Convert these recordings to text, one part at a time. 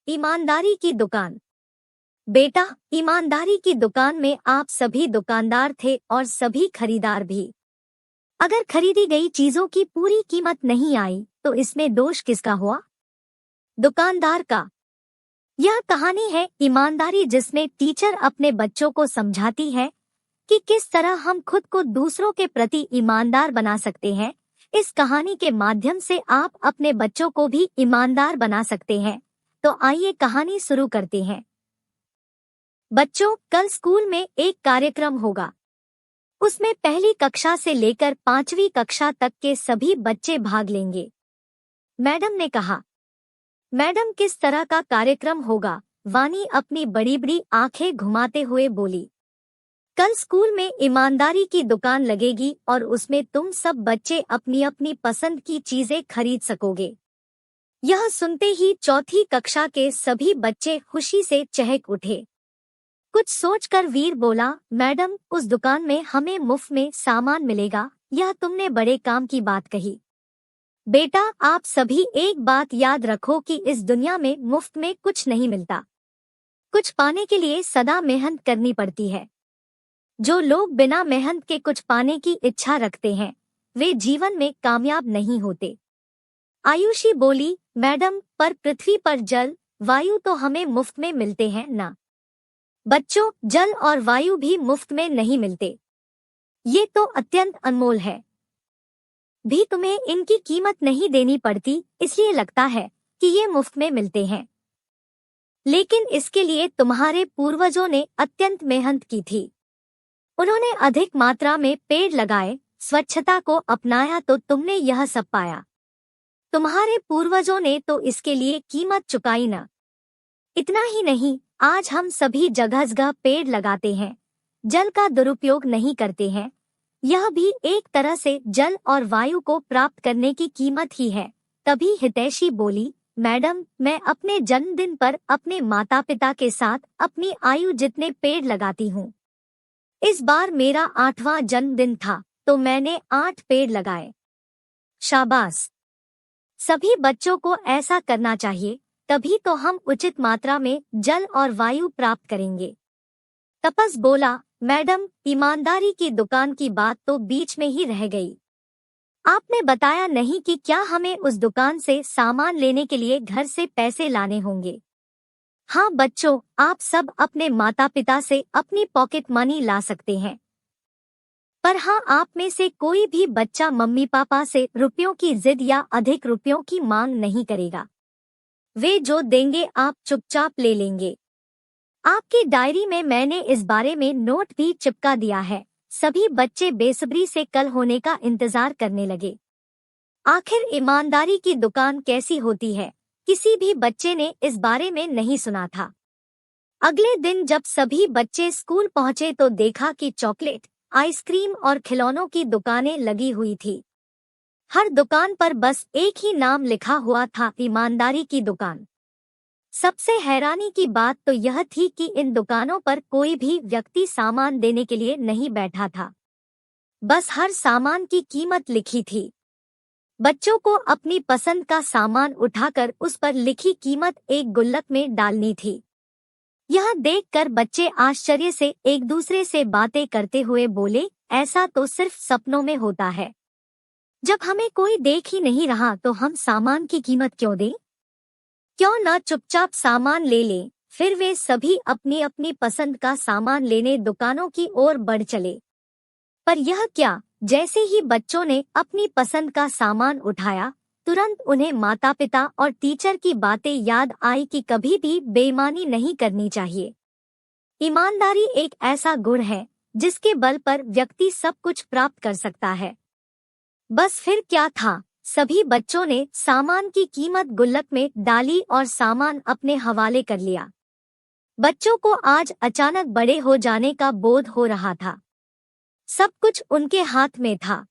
ईमानदारी की दुकान। बेटा, ईमानदारी की दुकान में आप सभी दुकानदार थे और सभी खरीदार भी। अगर खरीदी गई चीजों की पूरी कीमत नहीं आई तो इसमें दोष किसका हुआ? दुकानदार का। यह कहानी है ईमानदारी, जिसमें टीचर अपने बच्चों को समझाती है कि किस तरह हम खुद को दूसरों के प्रति ईमानदार बना सकते हैं। इस कहानी के माध्यम से आप अपने बच्चों को भी ईमानदार बना सकते हैं। तो आइए कहानी शुरू करते हैं। बच्चों, कल स्कूल में एक कार्यक्रम होगा। उसमें पहली कक्षा से लेकर 5वीं कक्षा तक के सभी बच्चे भाग लेंगे। मैडम ने कहा। मैडम, किस तरह का कार्यक्रम होगा? वानी अपनी बड़ी बड़ी आंखें घुमाते हुए बोली। कल स्कूल में ईमानदारी की दुकान लगेगी और उसमें तुम सब बच्चे अपनी अपनी पसंद की चीजें खरीद सकोगे। यह सुनते ही चौथी कक्षा के सभी बच्चे खुशी से चहक उठे। कुछ सोचकर वीर बोला, मैडम, उस दुकान में हमें मुफ्त में सामान मिलेगा। यह तुमने बड़े काम की बात कही। बेटा, आप सभी एक बात याद रखो कि इस दुनिया में मुफ्त में कुछ नहीं मिलता। कुछ पाने के लिए सदा मेहनत करनी पड़ती है। जो लोग बिना मेहनत के कुछ पाने की इच्छा रखते हैं, वे जीवन में कामयाब नहीं होते। आयुषी बोली, मैडम, पर पृथ्वी पर जल, वायु तो हमें मुफ्त में मिलते हैं ना? बच्चों, जल और वायु भी मुफ्त में नहीं मिलते। ये तो अत्यंत अनमोल है। भी तुम्हें इनकी कीमत नहीं देनी पड़ती, इसलिए लगता है कि ये मुफ्त में मिलते हैं। लेकिन इसके लिए तुम्हारे पूर्वजों ने अत्यंत मेहनत की थी। उन्होंने अधिक मात्रा में पेड़ लगाए, स्वच्छता को अपनाया, तो तुमने यह सब पाया। तुम्हारे पूर्वजों ने तो इसके लिए कीमत चुकाई ना। इतना ही नहीं, आज हम सभी जगह जगह पेड़ लगाते हैं, जल का दुरुपयोग नहीं करते हैं। यह भी एक तरह से जल और वायु को प्राप्त करने की कीमत ही है। तभी हितैषी बोली, मैडम, मैं अपने जन्मदिन पर अपने माता पिता के साथ अपनी आयु जितने पेड़ लगाती हूँ। इस बार मेरा 8वां जन्मदिन था तो मैंने 8 पेड़ लगाए। शाबाश! सभी बच्चों को ऐसा करना चाहिए, तभी तो हम उचित मात्रा में जल और वायु प्राप्त करेंगे। तपस बोला, मैडम, ईमानदारी की दुकान की बात तो बीच में ही रह गई। आपने बताया नहीं कि क्या हमें उस दुकान से सामान लेने के लिए घर से पैसे लाने होंगे। हाँ बच्चों, आप सब अपने माता पिता से अपनी पॉकेट मनी ला सकते हैं। पर हाँ, आप में से कोई भी बच्चा मम्मी पापा से रुपयों की जिद या अधिक रुपयों की मांग नहीं करेगा। वे जो देंगे आप चुपचाप ले लेंगे। आपकी डायरी में मैंने इस बारे में नोट भी चिपका दिया है। सभी बच्चे बेसब्री से कल होने का इंतजार करने लगे। आखिर ईमानदारी की दुकान कैसी होती है, किसी भी बच्चे ने इस बारे में नहीं सुना था। अगले दिन जब सभी बच्चे स्कूल पहुंचे तो देखा कि चॉकलेट, आइसक्रीम और खिलौनों की दुकानें लगी हुई थी। हर दुकान पर बस एक ही नाम लिखा हुआ था, ईमानदारी की दुकान। सबसे हैरानी की बात तो यह थी कि इन दुकानों पर कोई भी व्यक्ति सामान देने के लिए नहीं बैठा था। बस हर सामान की कीमत लिखी थी। बच्चों को अपनी पसंद का सामान उठाकर उस पर लिखी कीमत एक गुल्लक में डालनी थी। यह देखकर बच्चे आश्चर्य से एक दूसरे से बातें करते हुए बोले, ऐसा तो सिर्फ सपनों में होता है। जब हमें कोई देख ही नहीं रहा तो हम सामान की कीमत क्यों दें? क्यों न चुपचाप सामान ले लें। फिर वे सभी अपनी अपनी पसंद का सामान लेने दुकानों की ओर बढ़ चले। पर यह क्या, जैसे ही बच्चों ने अपनी पसंद का सामान उठाया, तुरंत उन्हें माता पिता और टीचर की बातें याद आई कि कभी भी बेईमानी नहीं करनी चाहिए। ईमानदारी एक ऐसा गुण है जिसके बल पर व्यक्ति सब कुछ प्राप्त कर सकता है। बस फिर क्या था, सभी बच्चों ने सामान की कीमत गुल्लक में डाली और सामान अपने हवाले कर लिया। बच्चों को आज अचानक बड़े हो जाने का बोध हो रहा था। सब कुछ उनके हाथ में था।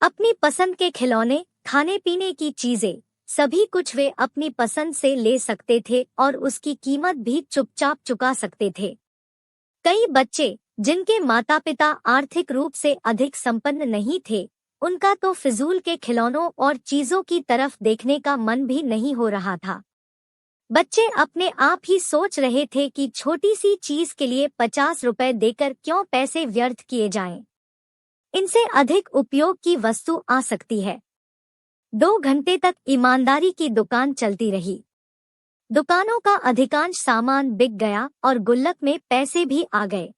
अपनी पसंद के खिलौने, खाने पीने की चीजें, सभी कुछ वे अपनी पसंद से ले सकते थे और उसकी कीमत भी चुपचाप चुका सकते थे। कई बच्चे जिनके माता पिता आर्थिक रूप से अधिक संपन्न नहीं थे, उनका तो फिजूल के खिलौनों और चीजों की तरफ देखने का मन भी नहीं हो रहा था। बच्चे अपने आप ही सोच रहे थे कि छोटी सी चीज के लिए 50 रुपए देकर क्यों पैसे व्यर्थ किए जाएं। इनसे अधिक उपयोग की वस्तु आ सकती है। 2 घंटे तक ईमानदारी की दुकान चलती रही। दुकानों का अधिकांश सामान बिक गया और गुल्लक में पैसे भी आ गए।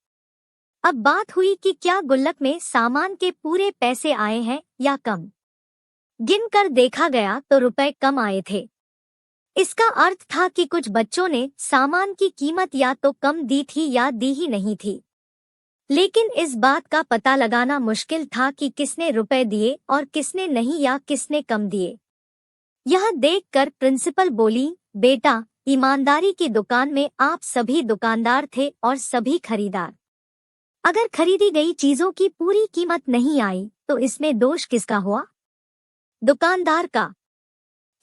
अब बात हुई कि क्या गुल्लक में सामान के पूरे पैसे आए हैं या कम। गिनकर देखा गया तो रुपए कम आए थे। इसका अर्थ था कि कुछ बच्चों ने सामान की कीमत या तो कम दी थी या दी ही नहीं थी। लेकिन इस बात का पता लगाना मुश्किल था कि किसने रुपए दिए और किसने नहीं या किसने कम दिए। यह देखकर प्रिंसिपल बोली, बेटा, ईमानदारी की दुकान में आप सभी दुकानदार थे और सभी खरीदार। अगर खरीदी गई चीजों की पूरी कीमत नहीं आई तो इसमें दोष किसका हुआ? दुकानदार का।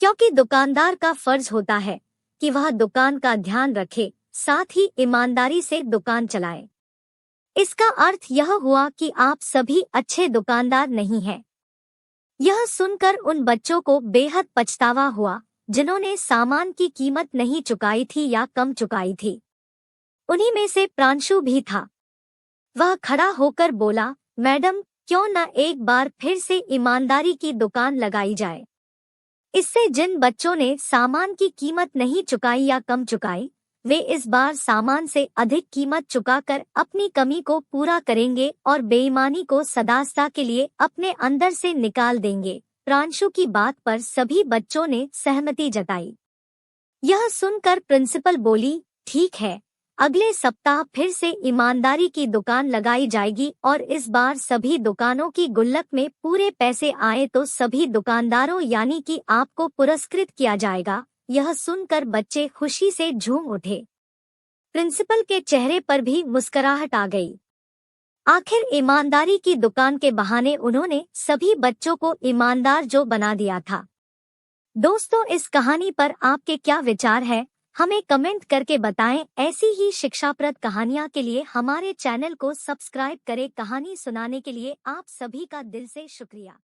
क्योंकि दुकानदार का फर्ज होता है कि वह दुकान का ध्यान रखे, साथ ही ईमानदारी से दुकान चलाए। इसका अर्थ यह हुआ कि आप सभी अच्छे दुकानदार नहीं हैं। यह सुनकर उन बच्चों को बेहद पछतावा हुआ जिन्होंने सामान की कीमत नहीं चुकाई थी या कम चुकाई थी। उन्हीं में से प्रांशु भी था। वह खड़ा होकर बोला, मैडम, क्यों न एक बार फिर से ईमानदारी की दुकान लगाई जाए। इससे जिन बच्चों ने सामान की कीमत नहीं चुकाई या कम चुकाई, वे इस बार सामान से अधिक कीमत चुकाकर अपनी कमी को पूरा करेंगे और बेईमानी को सदासदा के लिए अपने अंदर से निकाल देंगे। प्रांशु की बात पर सभी बच्चों ने सहमति जताई। यह सुनकर प्रिंसिपल बोली, ठीक है, अगले सप्ताह फिर से ईमानदारी की दुकान लगाई जाएगी और इस बार सभी दुकानों की गुल्लक में पूरे पैसे आए तो सभी दुकानदारों यानी कि आपको पुरस्कृत किया जाएगा। यह सुनकर बच्चे खुशी से झूम उठे। प्रिंसिपल के चेहरे पर भी मुस्कुराहट आ गई। आखिर ईमानदारी की दुकान के बहाने उन्होंने सभी बच्चों को ईमानदार जो बना दिया था। दोस्तों, इस कहानी पर आपके क्या विचार है, हमें कमेंट करके बताएं। ऐसी ही शिक्षाप्रद कहानियां के लिए हमारे चैनल को सब्सक्राइब करें। कहानी सुनाने के लिए आप सभी का दिल से शुक्रिया।